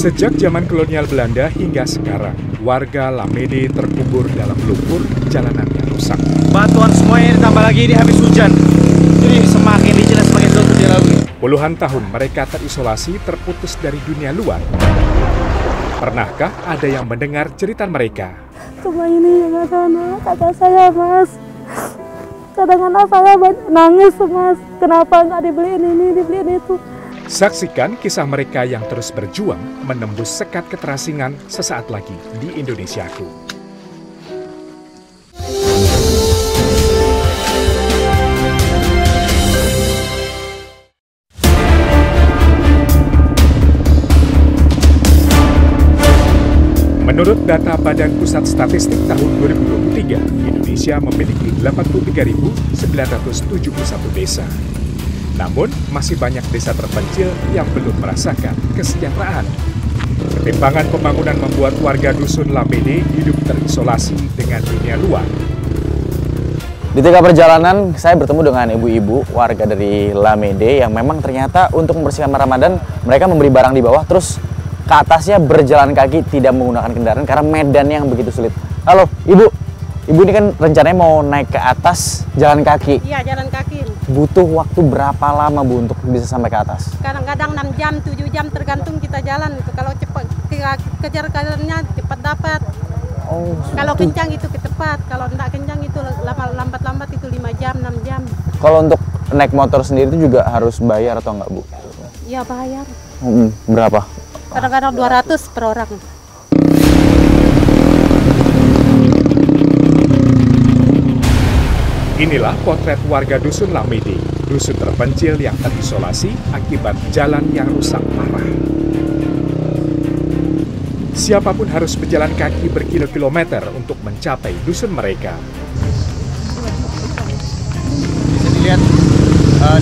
Sejak zaman kolonial Belanda hingga sekarang, warga Lamede terkubur dalam lumpur, jalanan yang rusak. Batuan semuanya ditambah lagi ini habis hujan. Jadi semakin licin dan semakin gelap dilalui. Puluhan tahun mereka terisolasi, terputus dari dunia luar. Pernahkah ada yang mendengar cerita mereka? Cuma ini yang ada kata saya, Mas. Kadang-kadang saya nangis, Mas. Kenapa nggak dibeliin ini, dibeliin itu? Saksikan kisah mereka yang terus berjuang menembus sekat keterasingan sesaat lagi di Indonesiaku. Menurut data Badan Pusat Statistik tahun 2023, Indonesia memiliki 83.971 desa. Namun, masih banyak desa terpencil yang belum merasakan kesejahteraan. Ketimpangan pembangunan membuat warga dusun Lamede hidup terisolasi dengan dunia luar. Di tengah perjalanan, saya bertemu dengan ibu-ibu warga dari Lamede yang memang ternyata untuk membersihkan Ramadan, mereka memberi barang di bawah, terus ke atasnya berjalan kaki, tidak menggunakan kendaraan karena medannya yang begitu sulit. Halo, Ibu. Ibu ini kan rencananya mau naik ke atas jalan kaki. Iya, jalan kaki. Butuh waktu berapa lama, Bu, untuk bisa sampai ke atas? Kadang-kadang 6 jam, 7 jam tergantung kita jalan. Kalau cepat kejar-kejarnya cepat dapat. Oh, kalau kencang itu cepat, kalau tidak kencang itu lambat-lambat itu 5 jam, 6 jam. Kalau untuk naik motor sendiri itu juga harus bayar atau enggak, Bu? Iya, bayar. Berapa? Kadang-kadang 200 per orang. Inilah potret warga dusun Lamede, dusun terpencil yang terisolasi akibat jalan yang rusak parah. Siapapun harus berjalan kaki berkilo-kilometer untuk mencapai dusun mereka. Bisa dilihat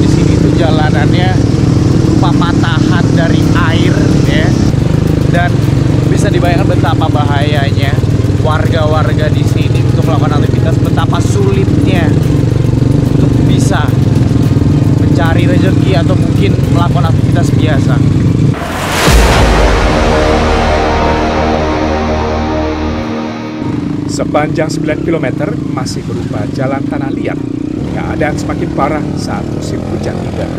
di sini tuh jalanannya berupa patahan dari air, ya, dan bisa dibayangkan betapa bahayanya warga-warga di sini untuk melakukan aktivitas, betapa sulitnya untuk bisa mencari rezeki atau mungkin melakukan aktivitas biasa. Sepanjang 9 km masih berupa jalan tanah liat. Keadaan semakin parah saat musim hujan tiba.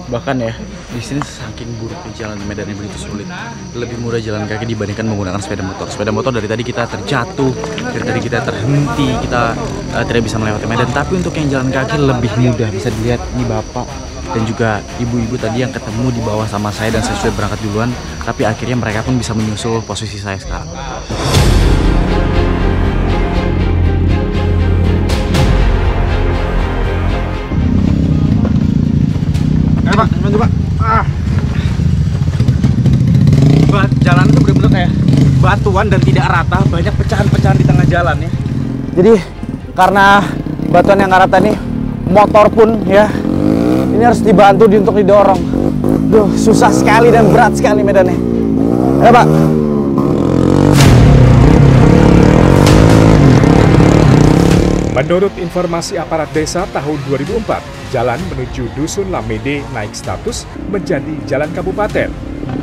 Bahkan ya, di sini saking buruknya jalan medannya begitu sulit, lebih mudah jalan kaki dibandingkan menggunakan sepeda motor. Sepeda motor dari tadi kita terjatuh, dari tadi kita terhenti, kita tidak bisa melewati medan. Tapi untuk yang jalan kaki lebih mudah. Bisa dilihat ini bapak dan juga ibu-ibu tadi yang ketemu di bawah sama saya dan saya sudah berangkat duluan. Tapi akhirnya mereka pun bisa menyusul posisi saya sekarang. Pak, bantu Pak. Jalan itu benar-benar kayak batuan dan tidak rata, banyak pecahan-pecahan di tengah jalan ya. Jadi karena batuan yang rata nih, motor pun ya ini harus dibantu untuk didorong. Duh, susah sekali dan berat sekali medannya. Ya Pak. Menurut informasi aparat desa tahun 2004, jalan menuju dusun Lamede naik status menjadi jalan kabupaten.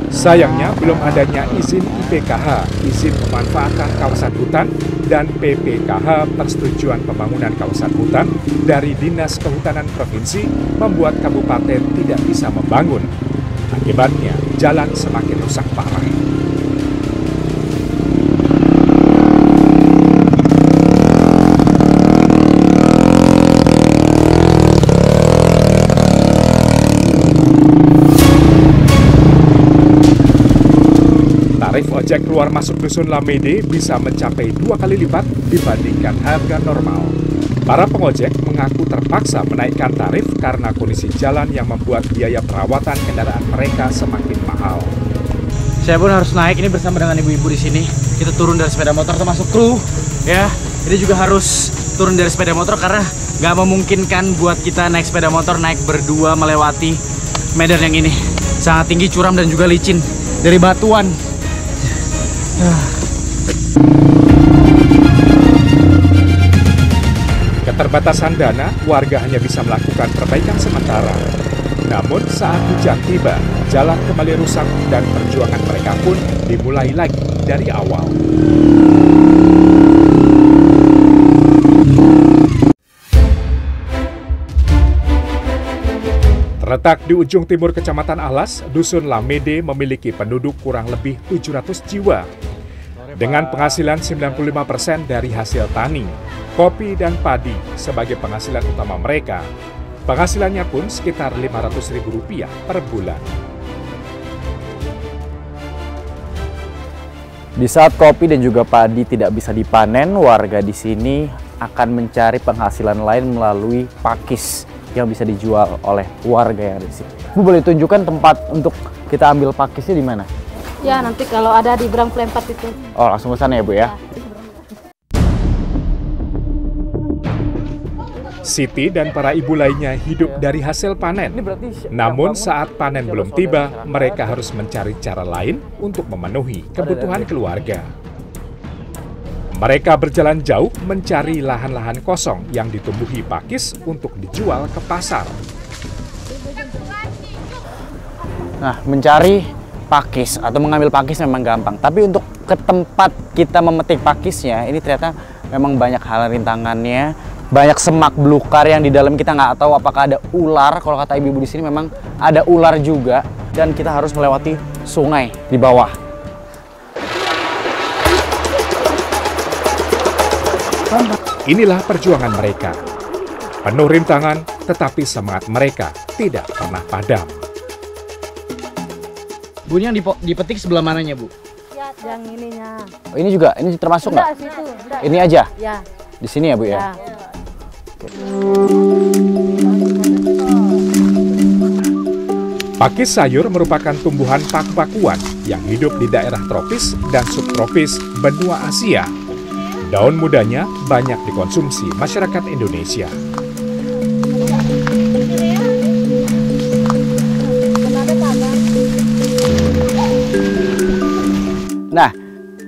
Sayangnya belum adanya izin IPKH, izin pemanfaatan kawasan hutan, dan PPKH persetujuan pembangunan kawasan hutan dari Dinas Kehutanan Provinsi membuat kabupaten tidak bisa membangun. Akibatnya, jalan semakin rusak parah. Tarif ojek keluar masuk dusun Lamede bisa mencapai 2 kali lipat dibandingkan harga normal. Para pengojek mengaku terpaksa menaikkan tarif karena kondisi jalan yang membuat biaya perawatan kendaraan mereka semakin mahal. Saya pun harus naik ini bersama dengan ibu-ibu di sini. Kita turun dari sepeda motor termasuk kru, ya. Ini juga harus turun dari sepeda motor karena nggak memungkinkan buat kita naik sepeda motor naik berdua melewati medan yang ini. Sangat tinggi, curam dan juga licin dari batuan. Keterbatasan dana, warga hanya bisa melakukan perbaikan sementara. Namun saat hujan tiba, jalan kembali rusak dan perjuangan mereka pun dimulai lagi dari awal. Terletak di ujung timur Kecamatan Alas, Dusun Lamede memiliki penduduk kurang lebih 700 jiwa. Dengan penghasilan 95% dari hasil tani, kopi dan padi sebagai penghasilan utama mereka. Penghasilannya pun sekitar Rp500.000 per bulan. Di saat kopi dan juga padi tidak bisa dipanen, warga di sini akan mencari penghasilan lain melalui pakis yang bisa dijual oleh warga yang ada di sini. Bu, boleh tunjukkan tempat untuk kita ambil pakisnya di mana? Ya, nanti kalau ada di Berang Pelempat itu. Oh, langsung ke sana ya, Bu ya? Siti dan para ibu lainnya hidup dari hasil panen. Namun saat panen belum tiba, mereka harus mencari cara lain untuk memenuhi kebutuhan keluarga. Mereka berjalan jauh mencari lahan-lahan kosong yang ditumbuhi pakis untuk dijual ke pasar. Nah, mencari pakis atau mengambil pakis memang gampang. Tapi untuk ke tempat kita memetik pakisnya, ini ternyata memang banyak hal rintangannya. Banyak semak belukar yang di dalam kita nggak tahu apakah ada ular. Kalau kata ibu-ibu di sini memang ada ular juga. Dan kita harus melewati sungai di bawah. Inilah perjuangan mereka. Penuh rintangan, tetapi semangat mereka tidak pernah padam. Bu, ini yang dipetik sebelah mananya, Bu? Ya, yang ininya. Oh, ini juga, ini termasuk nggak? Situ, Ini aja? Ya. Di sini ya, Bu ya? Pakis sayur merupakan tumbuhan paku-pakuan yang hidup di daerah tropis dan subtropis benua Asia. Daun mudanya banyak dikonsumsi masyarakat Indonesia. Nah,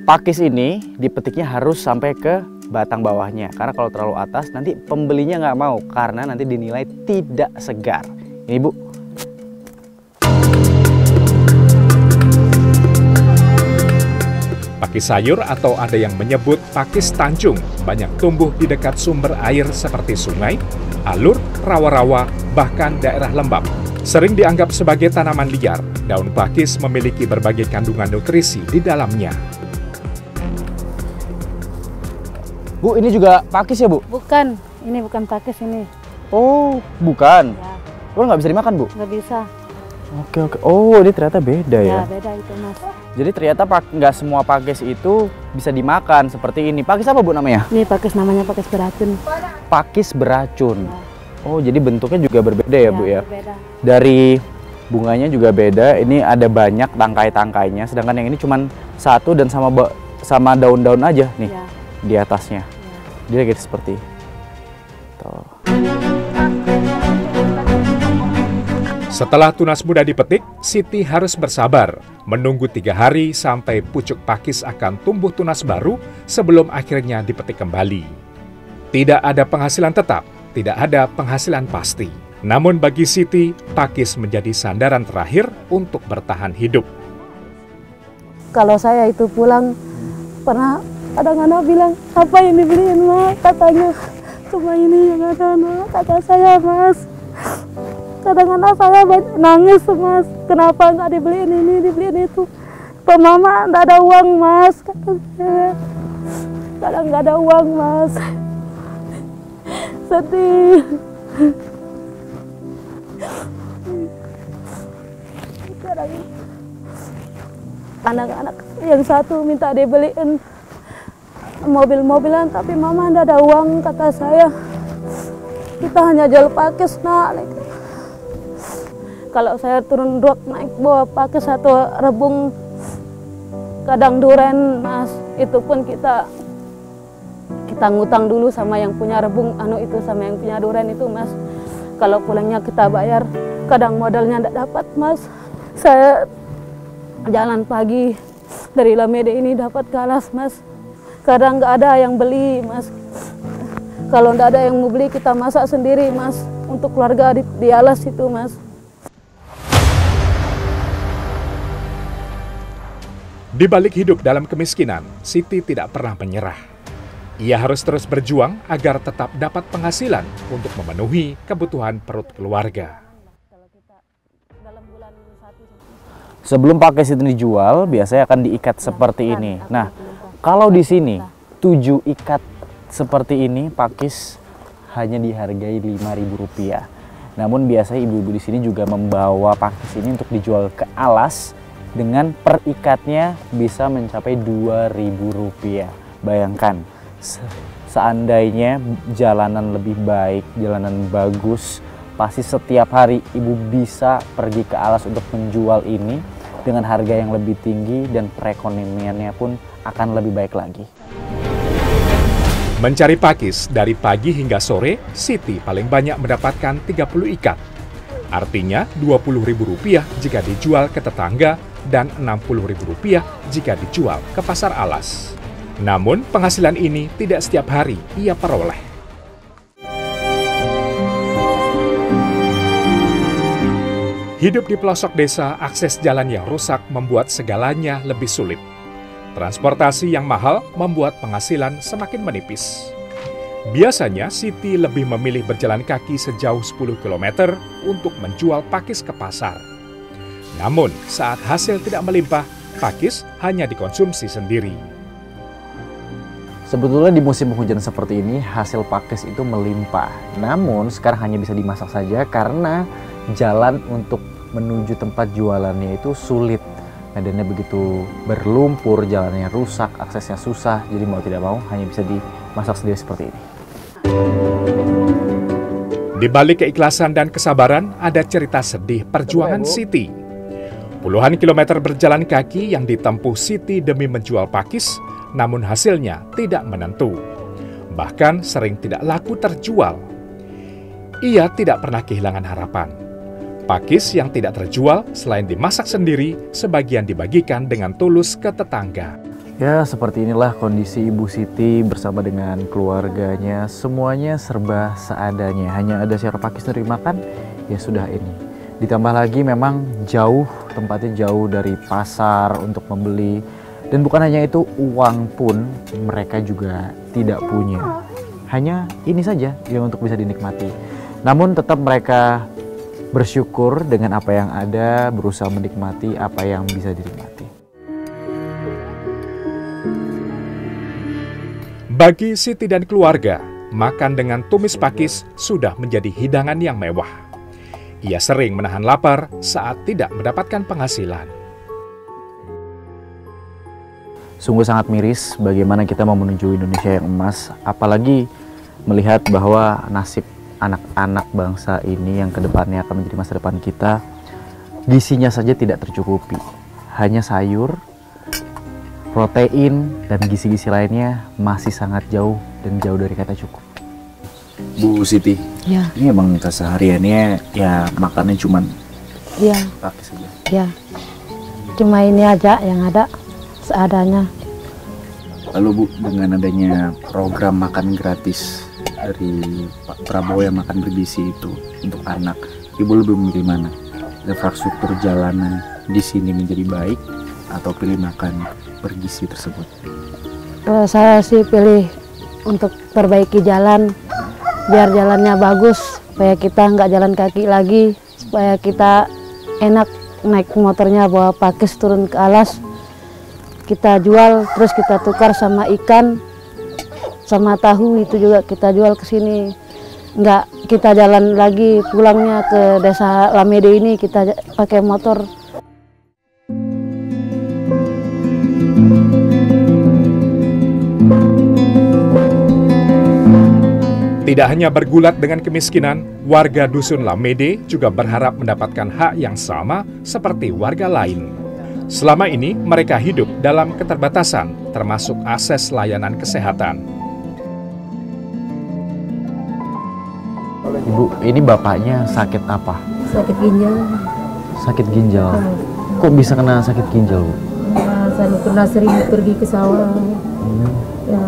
pakis ini dipetiknya harus sampai ke batang bawahnya. Karena kalau terlalu atas nanti pembelinya nggak mau. Karena nanti dinilai tidak segar. Ini, Bu. Pakis sayur atau ada yang menyebut pakis tancung banyak tumbuh di dekat sumber air seperti sungai, alur, rawa-rawa, bahkan daerah lembab. Sering dianggap sebagai tanaman liar, daun pakis memiliki berbagai kandungan nutrisi di dalamnya. Bu, ini juga pakis ya, Bu? Bukan, ini bukan pakis ini. Oh, bukan. Ya, Oh, nggak bisa dimakan, Bu? nggak bisa. Oke. Oh, ini ternyata beda ya? Ya, beda itu, Mas. Jadi ternyata nggak semua pakis itu bisa dimakan seperti ini. Pakis apa, Bu, namanya? Ini pakis namanya pakis beracun. Pakis beracun. Ya. Oh, jadi bentuknya juga berbeda ya, Bu ya? Berbeda. Dari bunganya juga beda. Ini ada banyak tangkai-tangkainya, sedangkan yang ini cuma satu dan sama daun-daun aja nih Ya. di atasnya. Ya. Dia gitu seperti itu. Setelah tunas muda dipetik, Siti harus bersabar, menunggu 3 hari sampai pucuk pakis akan tumbuh tunas baru sebelum akhirnya dipetik kembali. Tidak ada penghasilan tetap, tidak ada penghasilan pasti. Namun bagi Siti, pakis menjadi sandaran terakhir untuk bertahan hidup. Kalau saya itu pulang, pernah ada anak bilang, apa yang dibeliin, Mas? Katanya, cuma ini yang ada, anak. Kata saya, Mas. Kadang-kadang saya nangis, Mas. Kenapa nggak dibeliin ini, dibeliin itu? Pak Mama nggak ada uang, Mas. Kata saya. Kadang nggak ada uang, Mas. Sedih. Kadang anak-anak yang satu minta dibeliin mobil-mobilan, tapi Mama nggak ada uang, kata saya. Kita hanya jual pakis, nak. Kalau saya turun dok naik bawa pakis atau rebung kadang duren, Mas, itu pun kita ngutang dulu sama yang punya rebung itu sama yang punya duren itu, Mas. Kalau pulangnya kita bayar, kadang modalnya tidak dapat, Mas. Saya jalan pagi dari Lamede ini dapat galas, Mas. Kadang nggak ada yang beli, Mas. Kalau nggak ada yang mau beli, kita masak sendiri, Mas, untuk keluarga di Alas itu, Mas. Di balik hidup dalam kemiskinan, Siti tidak pernah menyerah. Ia harus terus berjuang agar tetap dapat penghasilan untuk memenuhi kebutuhan perut keluarga. Sebelum pakis itu dijual, biasanya akan diikat seperti ini. Nah, kalau di sini 7 ikat seperti ini pakis hanya dihargai Rp5.000. Namun biasanya ibu-ibu di sini juga membawa pakis ini untuk dijual ke alas dengan per ikatnya bisa mencapai Rp2.000. Bayangkan, seandainya jalanan lebih baik, jalanan bagus, pasti setiap hari ibu bisa pergi ke alas untuk menjual ini dengan harga yang lebih tinggi dan perekonomiannya pun akan lebih baik lagi. Mencari pakis dari pagi hingga sore, Siti paling banyak mendapatkan 30 ikat. Artinya Rp20.000 jika dijual ke tetangga dan Rp60.000 jika dijual ke pasar alas. Namun penghasilan ini tidak setiap hari ia peroleh. Hidup di pelosok desa, akses jalan yang rusak membuat segalanya lebih sulit. Transportasi yang mahal membuat penghasilan semakin menipis. Biasanya Siti lebih memilih berjalan kaki sejauh 10 km untuk menjual pakis ke pasar. Namun saat hasil tidak melimpah, pakis hanya dikonsumsi sendiri. Sebetulnya di musim hujan seperti ini hasil pakis itu melimpah. Namun sekarang hanya bisa dimasak saja karena jalan untuk menuju tempat jualannya itu sulit. Medannya begitu berlumpur, jalannya rusak, aksesnya susah. Jadi mau tidak mau hanya bisa dimasak sendiri seperti ini. Di balik keikhlasan dan kesabaran ada cerita sedih perjuangan Siti. Puluhan kilometer berjalan kaki yang ditempuh Siti demi menjual pakis, namun hasilnya tidak menentu. Bahkan sering tidak laku terjual. Ia tidak pernah kehilangan harapan. Pakis yang tidak terjual selain dimasak sendiri, sebagian dibagikan dengan tulus ke tetangga. Ya, seperti inilah kondisi Ibu Siti bersama dengan keluarganya. Semuanya serba seadanya. Hanya ada siar pakis dari makan, ya sudah ini. Ditambah lagi memang jauh, tempatnya jauh dari pasar untuk membeli. Dan bukan hanya itu, uang pun mereka juga tidak punya. Hanya ini saja yang untuk bisa dinikmati. Namun tetap mereka bersyukur dengan apa yang ada, berusaha menikmati apa yang bisa dinikmati. Bagi Siti dan keluarga, makan dengan tumis pakis sudah menjadi hidangan yang mewah. Ia sering menahan lapar saat tidak mendapatkan penghasilan. Sungguh sangat miris bagaimana kita mau menuju Indonesia yang emas, apalagi melihat bahwa nasib anak-anak bangsa ini yang kedepannya akan menjadi masa depan kita, gizinya saja tidak tercukupi. Hanya sayur, protein, dan gizi-gizi lainnya masih sangat jauh dan jauh dari kata cukup. Bu Siti, Ya, ini emang kesehariannya ya makannya cuman ya, pakis saja. ya. Cuma ini aja yang ada seadanya. Lalu Bu, dengan adanya program makan gratis dari Pak Prabowo yang makan bergizi itu untuk anak, Ibu lebih memilih mana? Infrastruktur jalanan di sini menjadi baik atau pilih makan bergizi tersebut? Kalau saya sih pilih untuk perbaiki jalan, biar jalannya bagus, supaya kita nggak jalan kaki lagi, supaya kita enak naik motornya bawa pakis turun ke alas, kita jual, terus kita tukar sama ikan, sama tahu itu juga kita jual ke sini. Nggak kita jalan lagi pulangnya ke desa Lamede ini, kita pakai motor. Tidak hanya bergulat dengan kemiskinan, warga Dusun Lamede juga berharap mendapatkan hak yang sama seperti warga lain. Selama ini mereka hidup dalam keterbatasan, termasuk akses layanan kesehatan. Ibu, ini bapaknya sakit apa? Sakit ginjal. Sakit ginjal. Kok bisa kena sakit ginjal, Bu? Nah, saya pernah sering pergi ke sawah. Ya,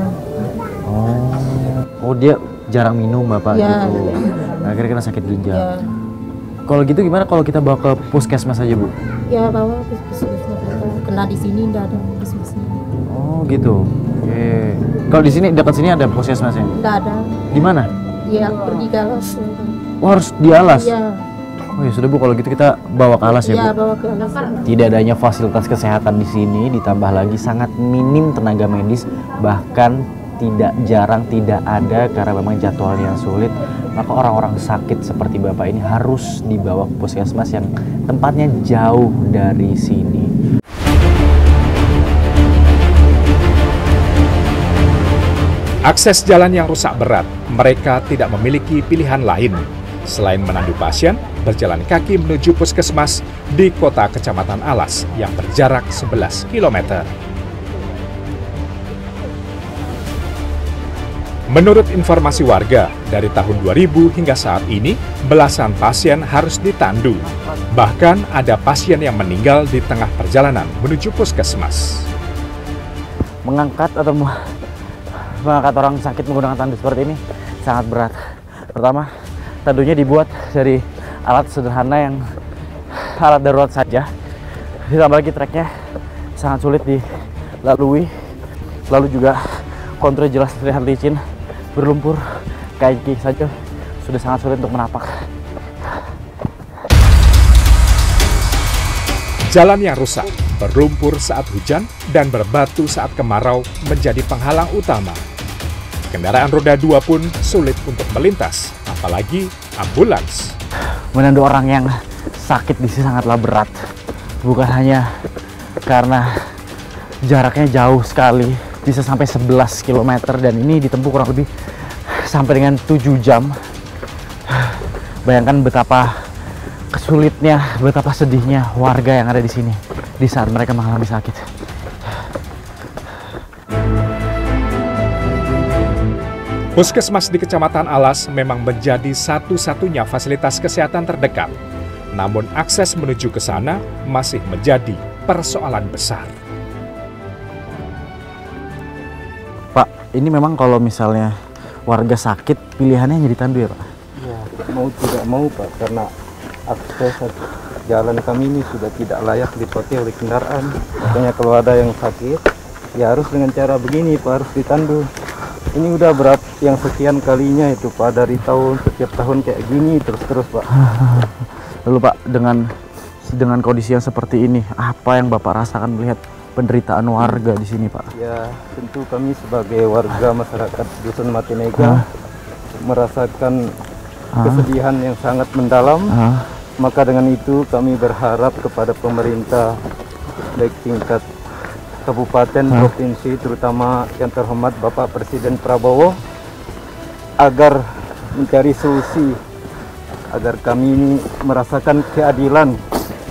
Oh, dia jarang minum bapak Ya. gitu. Akhirnya kena sakit ginjal. ya, Kalau gitu gimana kalau kita bawa ke puskesmas aja, Bu? ya bawa ke puskesmas. Karena di sini tidak ada puskesmasnya. Oh gitu. Oke. Kalau di sini dekat sini ada puskesmasnya? Tidak ada. Di mana? Ya pergi ke Alas. Oh, harus di Alas? Ya. Oh ya sudah Bu, kalau gitu kita bawa ke Alas ya Bu? Ya bawa ke Alas. Tidak adanya fasilitas kesehatan di sini, ditambah lagi sangat minim tenaga medis, bahkan jarang tidak ada karena memang jadwalnya sulit. Maka orang-orang sakit seperti Bapak ini harus dibawa ke puskesmas yang tempatnya jauh dari sini. Akses jalan yang rusak berat, mereka tidak memiliki pilihan lain selain menandu pasien, berjalan kaki menuju puskesmas di kota Kecamatan Alas yang berjarak 11 km. Menurut informasi warga, dari tahun 2000 hingga saat ini, belasan pasien harus ditandu. Bahkan ada pasien yang meninggal di tengah perjalanan menuju puskesmas. Mengangkat orang sakit menggunakan tandu seperti ini sangat berat. Pertama, tandunya dibuat dari alat sederhana yang alat darurat saja. Ditambah lagi treknya sangat sulit dilalui. Lalu juga kontur jelas terlihat licin, berlumpur, kaki saja sudah sangat sulit untuk menapak. Jalan yang rusak, berlumpur saat hujan, dan berbatu saat kemarau menjadi penghalang utama. Kendaraan roda 2 pun sulit untuk melintas, apalagi ambulans. Menandu orang yang sakit di sini sangatlah berat. Bukan hanya karena jaraknya jauh sekali, bisa sampai 11 km dan ini ditempuh kurang lebih sampai dengan 7 jam. Bayangkan betapa kesulitnya, betapa sedihnya warga yang ada di sini di saat mereka mengalami sakit. Puskesmas di Kecamatan Alas memang menjadi satu-satunya fasilitas kesehatan terdekat. Namun akses menuju ke sana masih menjadi persoalan besar. Pak, ini memang kalau misalnya warga sakit, pilihannya hanya ditandu ya Pak? Ya, mau tidak mau Pak, karena akses jalan kami ini sudah tidak layak dipakai oleh kendaraan. Makanya kalau ada yang sakit, ya harus dengan cara begini Pak, harus ditandu. Ini udah berat yang sekian kalinya itu Pak, dari setiap tahun kayak gini terus Pak. Lalu Pak, dengan kondisi yang seperti ini, apa yang Bapak rasakan melihat penderitaan warga di sini Pak? Ya, tentu kami sebagai warga masyarakat Dusun Matinega merasakan kesedihan yang sangat mendalam. Maka dengan itu kami berharap kepada pemerintah baik tingkat kabupaten, provinsi, terutama yang terhormat Bapak Presiden Prabowo, agar mencari solusi agar kami ini merasakan keadilan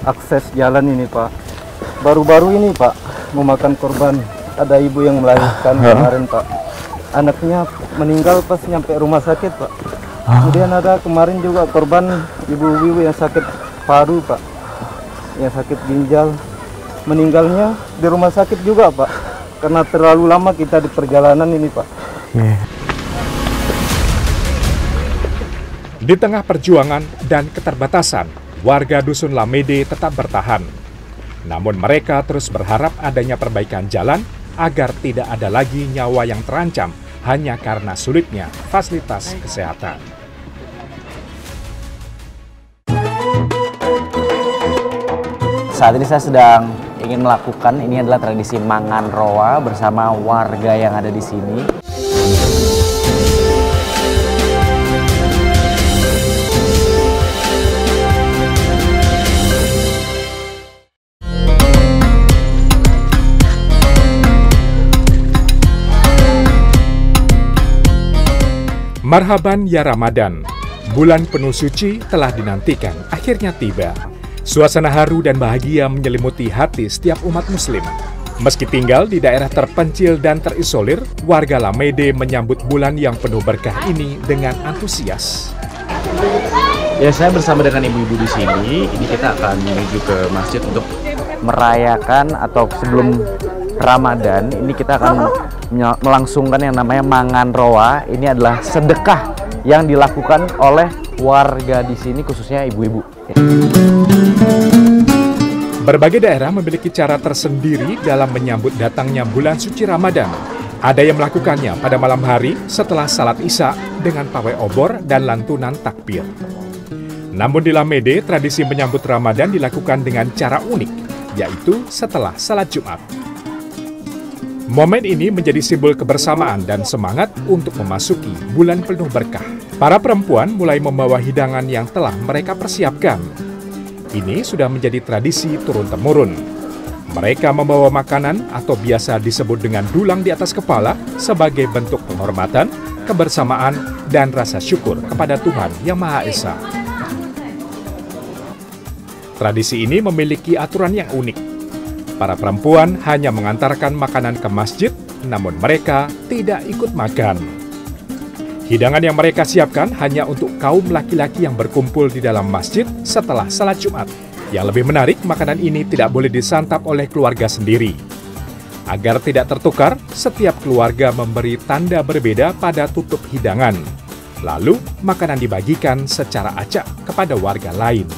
akses jalan ini Pak. Baru-baru ini Pak memakan korban, ada ibu yang melahirkan kemarin Pak, anaknya meninggal pas nyampe rumah sakit Pak. Kemudian ada kemarin juga korban ibu-ibu yang sakit paru Pak, yang sakit ginjal, meninggalnya di rumah sakit juga Pak, karena terlalu lama kita di perjalanan ini Pak. Di tengah perjuangan dan keterbatasan, warga Dusun Lamede tetap bertahan. Namun mereka terus berharap adanya perbaikan jalan agar tidak ada lagi nyawa yang terancam hanya karena sulitnya fasilitas kesehatan. Saat ini saya sedang ingin melakukan, ini adalah tradisi mangan roa bersama warga yang ada di sini. Marhaban ya Ramadan, bulan penuh suci telah dinantikan, akhirnya tiba. Suasana haru dan bahagia menyelimuti hati setiap umat muslim. Meski tinggal di daerah terpencil dan terisolir, warga Lamede menyambut bulan yang penuh berkah ini dengan antusias. Ya, saya bersama dengan ibu-ibu di sini. Ini kita akan menuju ke masjid untuk merayakan atau sebelum Ramadan. Ini kita akan melangsungkan yang namanya mangan roa. Ini adalah sedekah yang dilakukan oleh warga di sini, khususnya ibu-ibu. Berbagai daerah memiliki cara tersendiri dalam menyambut datangnya bulan suci Ramadan. Ada yang melakukannya pada malam hari setelah salat Isya dengan pawai obor dan lantunan takbir. Namun di Lamede, tradisi menyambut Ramadan dilakukan dengan cara unik, yaitu setelah salat Jumat. Momen ini menjadi simbol kebersamaan dan semangat untuk memasuki bulan penuh berkah. Para perempuan mulai membawa hidangan yang telah mereka persiapkan. Ini sudah menjadi tradisi turun-temurun. Mereka membawa makanan atau biasa disebut dengan dulang di atas kepala sebagai bentuk penghormatan, kebersamaan, dan rasa syukur kepada Tuhan Yang Maha Esa. Tradisi ini memiliki aturan yang unik. Para perempuan hanya mengantarkan makanan ke masjid, namun mereka tidak ikut makan. Hidangan yang mereka siapkan hanya untuk kaum laki-laki yang berkumpul di dalam masjid setelah salat Jumat. Yang lebih menarik, makanan ini tidak boleh disantap oleh keluarga sendiri. Agar tidak tertukar, setiap keluarga memberi tanda berbeda pada tutup hidangan. Lalu, makanan dibagikan secara acak kepada warga lain.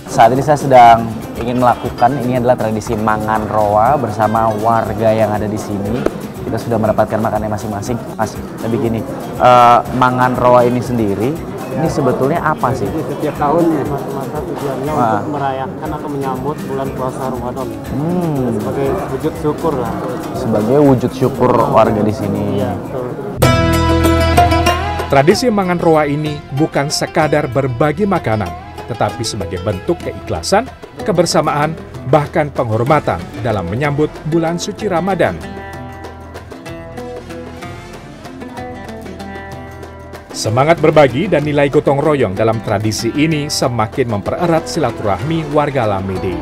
Saat ini saya sedang ingin melakukan, ini adalah tradisi mangan roa bersama warga yang ada di sini. Kita sudah mendapatkan makannya masing-masing. Mas, tapi gini, mangan roa ini sendiri, ini sebetulnya apa sih? Setiap tahun masa tujuannya untuk merayakan atau menyambut bulan puasa Ramadan. Sebagai wujud syukur lah. Sebagai wujud syukur warga di sini. Iya, betul. Tradisi mangan roa ini bukan sekadar berbagi makanan, tetapi sebagai bentuk keikhlasan, kebersamaan, bahkan penghormatan dalam menyambut bulan suci Ramadan. Semangat berbagi dan nilai gotong royong dalam tradisi ini semakin mempererat silaturahmi warga Lamede.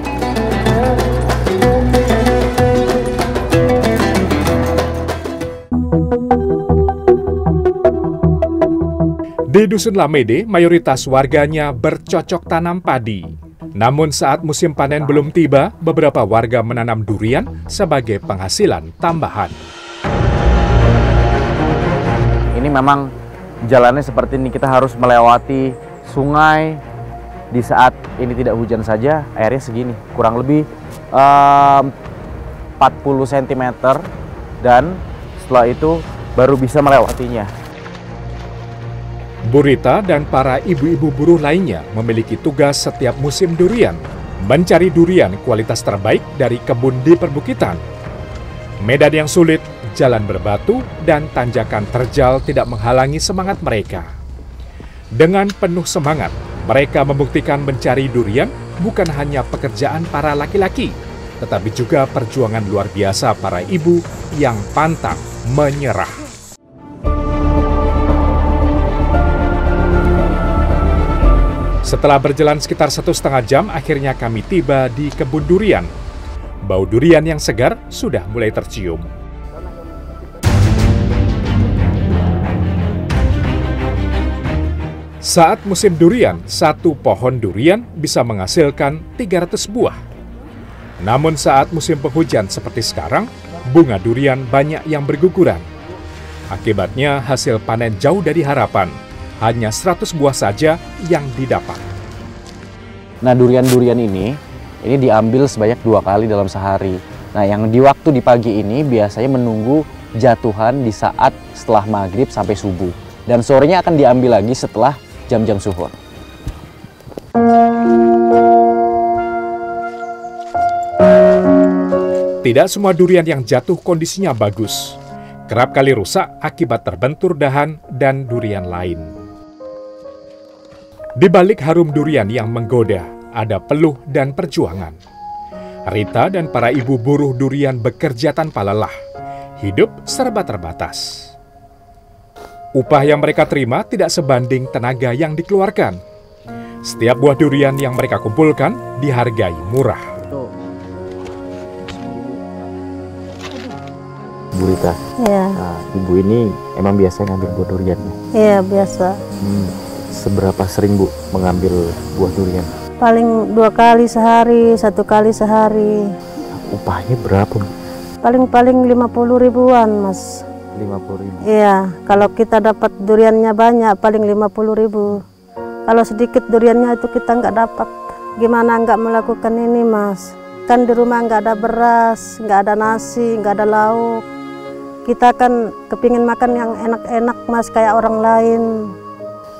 Di Dusun Lamede, mayoritas warganya bercocok tanam padi. Namun saat musim panen belum tiba, beberapa warga menanam durian sebagai penghasilan tambahan. Ini memang jalannya seperti ini, kita harus melewati sungai. Di saat ini tidak hujan saja, airnya segini, kurang lebih 40 cm, dan setelah itu baru bisa melewatinya. Bu Rita dan para ibu-ibu buruh lainnya memiliki tugas setiap musim durian, mencari durian kualitas terbaik dari kebun di perbukitan. Medan yang sulit, jalan berbatu, dan tanjakan terjal tidak menghalangi semangat mereka. Dengan penuh semangat, mereka membuktikan mencari durian bukan hanya pekerjaan para laki-laki, tetapi juga perjuangan luar biasa para ibu yang pantang menyerah. Setelah berjalan sekitar 1,5 jam, akhirnya kami tiba di kebun durian. Bau durian yang segar sudah mulai tercium. Saat musim durian, satu pohon durian bisa menghasilkan 300 buah. Namun saat musim penghujan seperti sekarang, bunga durian banyak yang berguguran. Akibatnya hasil panen jauh dari harapan, hanya 100 buah saja yang didapat. Nah, durian-durian ini diambil sebanyak 2 kali dalam sehari. Nah, yang di waktu di pagi ini biasanya menunggu jatuhan di saat setelah maghrib sampai subuh. Dan sorenya akan diambil lagi setelah jam-jam suhur. Tidak semua durian yang jatuh kondisinya bagus. Kerap kali rusak akibat terbentur dahan dan durian lain. Di balik harum durian yang menggoda, ada peluh dan perjuangan. Rita dan para ibu buruh durian bekerja tanpa lelah. Hidup serba terbatas. Upah yang mereka terima tidak sebanding tenaga yang dikeluarkan. Setiap buah durian yang mereka kumpulkan dihargai murah. Bu Rita, Iya, ibu ini emang biasa ngambil buah duriannya? iya biasa. Seberapa sering Bu mengambil buah durian? Paling 2 kali sehari, 1 kali sehari. Upahnya berapa Bu? Paling 50 ribuan, Mas. 50.000. Iya, kalau kita dapat duriannya banyak, paling 50 ribu. Kalau sedikit duriannya itu kita nggak dapat. Gimana nggak melakukan ini, Mas? Kan di rumah nggak ada beras, nggak ada nasi, nggak ada lauk. Kita kan kepingin makan yang enak-enak, Mas, kayak orang lain.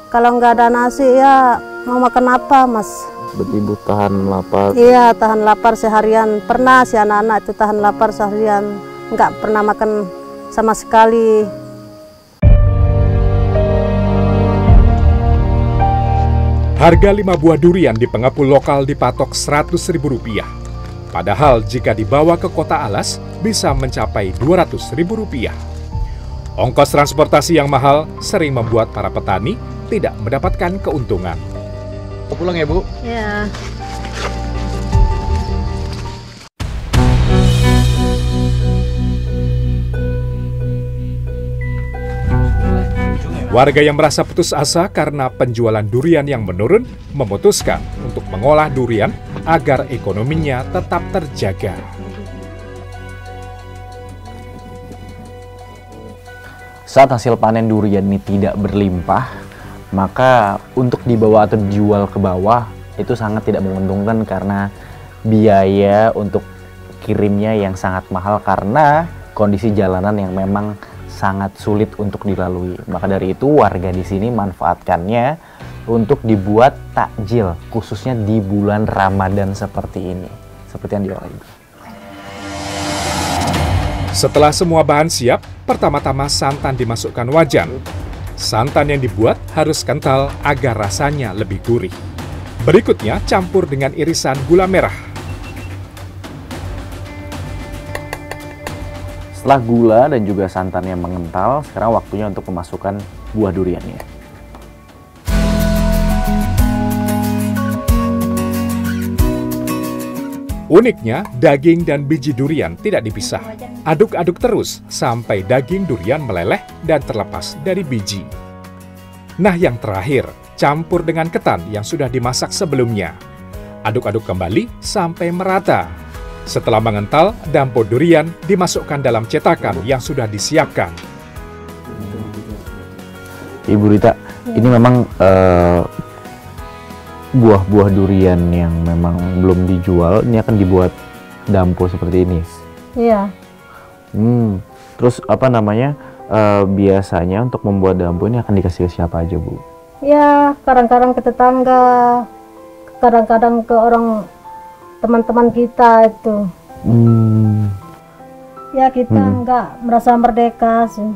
Kalau nggak ada nasi ya mau makan apa, Mas? Berarti Ibu tahan lapar. Iya, tahan lapar seharian. Pernah si anak-anak itu tahan lapar seharian, nggak pernah makan sama sekali. Harga 5 buah durian di pengepul lokal dipatok Rp100.000. Padahal jika dibawa ke Kota Alas bisa mencapai Rp200.000. Ongkos transportasi yang mahal sering membuat para petani tidak mendapatkan keuntungan. Pulang ya, Bu? Ya. Warga yang merasa putus asa karena penjualan durian yang menurun memutuskan untuk mengolah durian agar ekonominya tetap terjaga. Saat hasil panen durian ini tidak berlimpah, maka untuk dibawa atau dijual ke bawah itu sangat tidak menguntungkan karena biaya untuk kirimnya yang sangat mahal karena kondisi jalanan yang memang sangat sulit untuk dilalui. Maka dari itu warga di sini manfaatkannya untuk dibuat takjil, khususnya di bulan Ramadan seperti ini, seperti yang diolah Ibu. Setelah semua bahan siap, pertama-tama santan dimasukkan wajan. Santan yang dibuat harus kental agar rasanya lebih gurih. Berikutnya campur dengan irisan gula merah. Setelah gula dan juga santan yang mengental, sekarang waktunya untuk memasukkan buah duriannya. Uniknya, daging dan biji durian tidak dipisah. Aduk-aduk terus sampai daging durian meleleh dan terlepas dari biji. Nah, yang terakhir, campur dengan ketan yang sudah dimasak sebelumnya. Aduk-aduk kembali sampai merata. Setelah mengental, dampo durian dimasukkan dalam cetakan yang sudah disiapkan. Ibu Rita, ini memang buah-buah durian yang memang belum dijual, ini akan dibuat dampo seperti ini. Iya. Terus apa namanya, biasanya untuk membuat dampo ini akan dikasih ke siapa aja, Bu? Ya, kadang-kadang ke tetangga, kadang-kadang ke orang teman-teman kita itu. Ya, kita nggak merasa merdeka sih.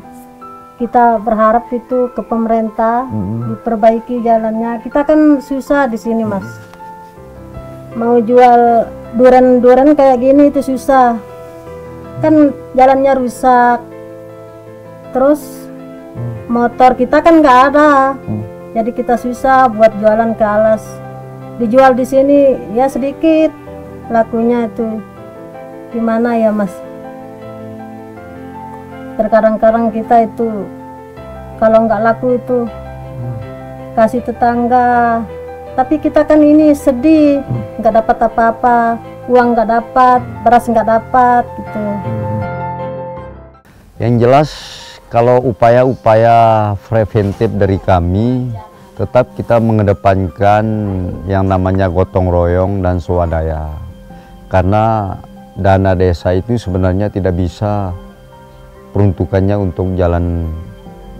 Kita berharap itu ke pemerintah diperbaiki jalannya. Kita kan susah di sini, Mas. Mau jual durian kayak gini itu susah. Kan jalannya rusak. Terus motor kita kan nggak ada. Jadi kita susah buat jualan ke Alas. Dijual di sini ya sedikit. Lakunya itu gimana ya, Mas? Terkadang-kadang kita itu kalau nggak laku itu kasih tetangga, tapi kita kan ini sedih, nggak dapat apa-apa, uang nggak dapat, beras nggak dapat gitu. Yang jelas kalau upaya-upaya preventif dari kami tetap kita mengedepankan yang namanya gotong royong dan swadaya. Karena dana desa itu sebenarnya tidak bisa peruntukannya untuk jalan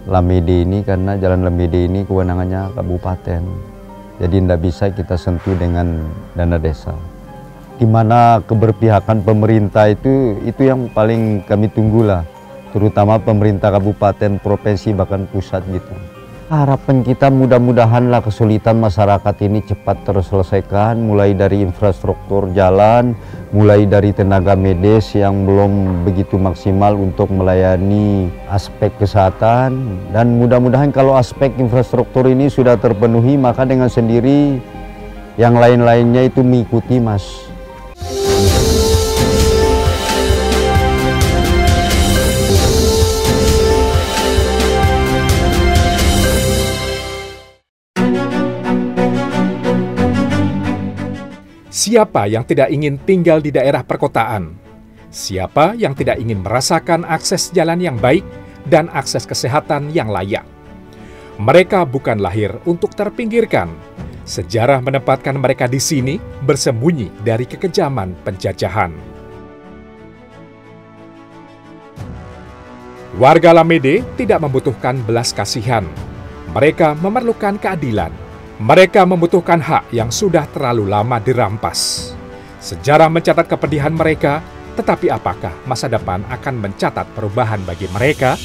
Lamede ini, karena jalan Lamede ini kewenangannya kabupaten. Jadi tidak bisa kita sentuh dengan dana desa. Di mana keberpihakan pemerintah itu yang paling kami tunggulah, terutama pemerintah kabupaten, provinsi, bahkan pusat gitu. Harapan kita mudah-mudahanlah kesulitan masyarakat ini cepat terselesaikan, mulai dari infrastruktur jalan, mulai dari tenaga medis yang belum begitu maksimal untuk melayani aspek kesehatan, dan mudah-mudahan kalau aspek infrastruktur ini sudah terpenuhi, maka dengan sendiri yang lain-lainnya itu mengikuti, Mas. Siapa yang tidak ingin tinggal di daerah perkotaan? Siapa yang tidak ingin merasakan akses jalan yang baik dan akses kesehatan yang layak? Mereka bukan lahir untuk terpinggirkan, Sejarah menempatkan mereka di sini bersembunyi dari kekejaman penjajahan. Warga Lamede tidak membutuhkan belas kasihan. Mereka memerlukan keadilan. Mereka membutuhkan hak yang sudah terlalu lama dirampas. Sejarah mencatat kepedihan mereka, tetapi apakah masa depan akan mencatat perubahan bagi mereka?